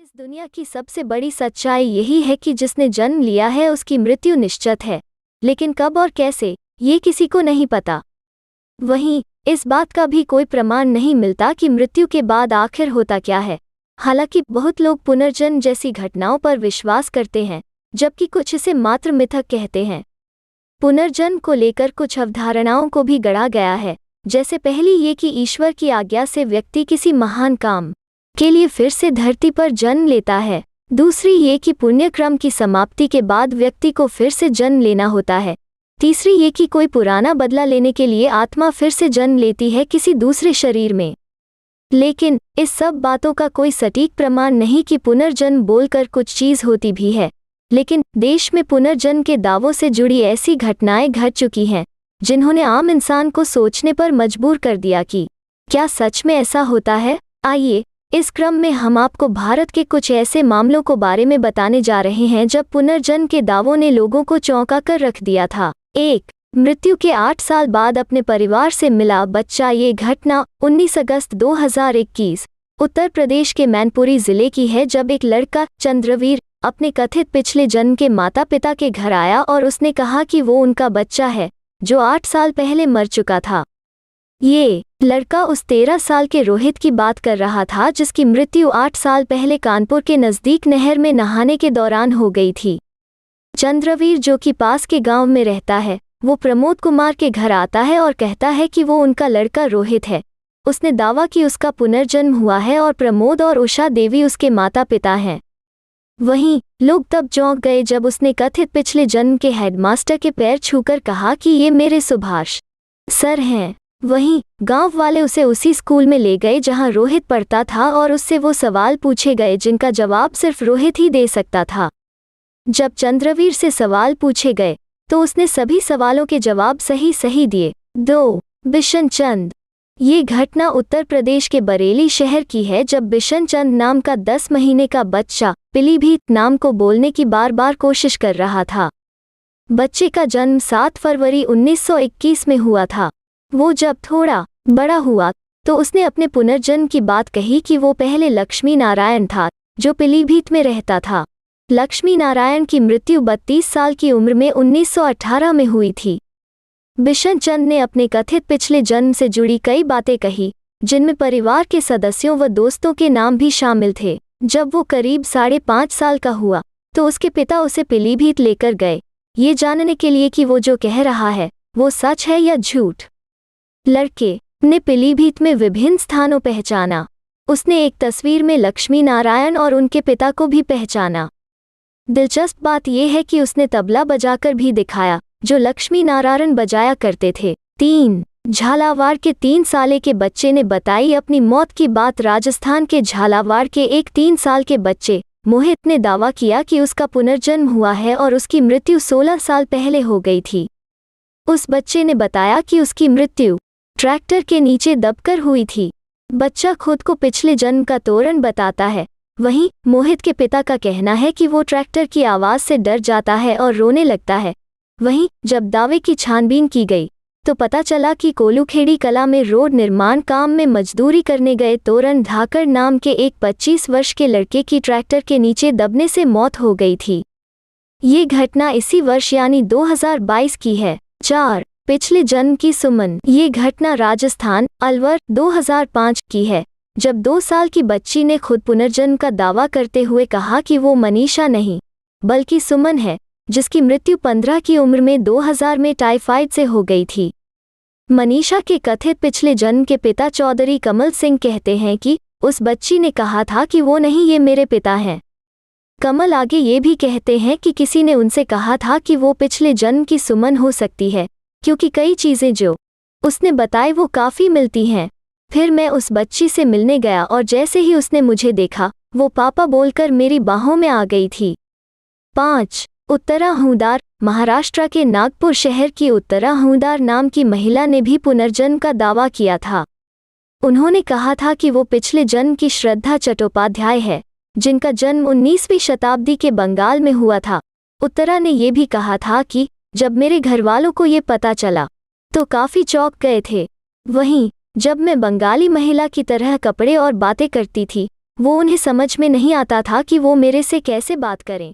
इस दुनिया की सबसे बड़ी सच्चाई यही है कि जिसने जन्म लिया है उसकी मृत्यु निश्चित है, लेकिन कब और कैसे ये किसी को नहीं पता। वहीं इस बात का भी कोई प्रमाण नहीं मिलता कि मृत्यु के बाद आखिर होता क्या है। हालांकि बहुत लोग पुनर्जन्म जैसी घटनाओं पर विश्वास करते हैं, जबकि कुछ इसे मात्र मिथक कहते हैं। पुनर्जन्म को लेकर कुछ अवधारणाओं को भी गढ़ा गया है, जैसे पहली ये कि ईश्वर की आज्ञा से व्यक्ति किसी महान काम के लिए फिर से धरती पर जन्म लेता है। दूसरी ये कि पुण्यक्रम की समाप्ति के बाद व्यक्ति को फिर से जन्म लेना होता है। तीसरी ये कि कोई पुराना बदला लेने के लिए आत्मा फिर से जन्म लेती है किसी दूसरे शरीर में। लेकिन इस सब बातों का कोई सटीक प्रमाण नहीं कि पुनर्जन्म बोलकर कुछ चीज़ होती भी है। लेकिन देश में पुनर्जन्म के दावों से जुड़ी ऐसी घटनाएं घट चुकी हैं जिन्होंने आम इंसान को सोचने पर मजबूर कर दिया कि क्या सच में ऐसा होता है। आइए इस क्रम में हम आपको भारत के कुछ ऐसे मामलों को बारे में बताने जा रहे हैं जब पुनर्जन्म के दावों ने लोगों को चौंका कर रख दिया था। 1. मृत्यु के 8 साल बाद अपने परिवार से मिला बच्चा। ये घटना 19 अगस्त 2021 उत्तर प्रदेश के मैनपुरी जिले की है, जब एक लड़का चंद्रवीर अपने कथित पिछले जन्म के माता पिता के घर आया और उसने कहा कि वो उनका बच्चा है जो 8 साल पहले मर चुका था। ये लड़का उस 13 साल के रोहित की बात कर रहा था जिसकी मृत्यु 8 साल पहले कानपुर के नज़दीक नहर में नहाने के दौरान हो गई थी। चंद्रवीर, जो कि पास के गांव में रहता है, वो प्रमोद कुमार के घर आता है और कहता है कि वो उनका लड़का रोहित है। उसने दावा कि उसका पुनर्जन्म हुआ है और प्रमोद और उषा देवी उसके माता पिता हैं। वहीं लोग तब चौंक गए जब उसने कथित पिछले जन्म के हेडमास्टर के पैर छूकर कहा कि ये मेरे सुभाष सर हैं। वहीं गांव वाले उसे उसी स्कूल में ले गए जहां रोहित पढ़ता था और उससे वो सवाल पूछे गए जिनका जवाब सिर्फ रोहित ही दे सकता था। जब चंद्रवीर से सवाल पूछे गए तो उसने सभी सवालों के जवाब सही दिए। 2. बिशन चंद। ये घटना उत्तर प्रदेश के बरेली शहर की है, जब बिशन चंद नाम का 10 महीने का बच्चा पीलीभीत नाम को बोलने की बार कोशिश कर रहा था। बच्चे का जन्म 7 फरवरी 1921 में हुआ था। वो जब थोड़ा बड़ा हुआ तो उसने अपने पुनर्जन्म की बात कही कि वो पहले लक्ष्मी नारायण था जो पीलीभीत में रहता था। लक्ष्मी नारायण की मृत्यु 32 साल की उम्र में 1918 में हुई थी। बिशन चंद ने अपने कथित पिछले जन्म से जुड़ी कई बातें कही, जिनमें परिवार के सदस्यों व दोस्तों के नाम भी शामिल थे। जब वो करीब 5.5 साल का हुआ तो उसके पिता उसे पीलीभीत लेकर गए, ये जानने के लिए कि वो जो कह रहा है वो सच है या झूठ। लड़के ने पीलीभीत में विभिन्न स्थानों पहचाना। उसने एक तस्वीर में लक्ष्मी नारायण और उनके पिता को भी पहचाना। दिलचस्प बात यह है कि उसने तबला बजाकर भी दिखाया जो लक्ष्मी नारायण बजाया करते थे। 3. झालावाड़ के 3 साल के बच्चे ने बताई अपनी मौत की बात। राजस्थान के झालावाड़ के एक 3 साल के बच्चे मोहित ने दावा किया कि उसका पुनर्जन्म हुआ है और उसकी मृत्यु 16 साल पहले हो गई थी। उस बच्चे ने बताया कि उसकी मृत्यु ट्रैक्टर के नीचे दबकर हुई थी। बच्चा खुद को पिछले जन्म का तोरण बताता है। वहीं मोहित के पिता का कहना है कि वो ट्रैक्टर की आवाज़ से डर जाता है और रोने लगता है। वहीं जब दावे की छानबीन की गई तो पता चला कि कोलूखेड़ी कला में रोड निर्माण काम में मजदूरी करने गए तोरण धाकर नाम के एक 25 वर्ष के लड़के की ट्रैक्टर के नीचे दबने से मौत हो गई थी। ये घटना इसी वर्ष यानी 2022 की है। 4. पिछले जन्म की सुमन। ये घटना राजस्थान अलवर 2005 की है, जब 2 साल की बच्ची ने खुद पुनर्जन्म का दावा करते हुए कहा कि वो मनीषा नहीं बल्कि सुमन है, जिसकी मृत्यु 15 की उम्र में 2000 में टाइफाइड से हो गई थी। मनीषा के कथित पिछले जन्म के पिता चौधरी कमल सिंह कहते हैं कि उस बच्ची ने कहा था कि वो नहीं, ये मेरे पिता हैं। कमल आगे ये भी कहते हैं कि किसी ने उनसे कहा था कि वो पिछले जन्म की सुमन हो सकती है, क्योंकि कई चीज़ें जो उसने बताई वो काफ़ी मिलती हैं। फिर मैं उस बच्ची से मिलने गया और जैसे ही उसने मुझे देखा वो पापा बोलकर मेरी बाहों में आ गई थी। 5. उत्तरा हुदार। महाराष्ट्र के नागपुर शहर की उत्तरा हुदार नाम की महिला ने भी पुनर्जन्म का दावा किया था। उन्होंने कहा था कि वो पिछले जन्म की श्रद्धा चट्टोपाध्याय है, जिनका जन्म 19वीं शताब्दी के बंगाल में हुआ था। उत्तरा ने ये भी कहा था कि जब मेरे घरवालों को ये पता चला तो काफ़ी चौंक गए थे। वहीं जब मैं बंगाली महिला की तरह कपड़े और बातें करती थी वो उन्हें समझ में नहीं आता था कि वो मेरे से कैसे बात करें।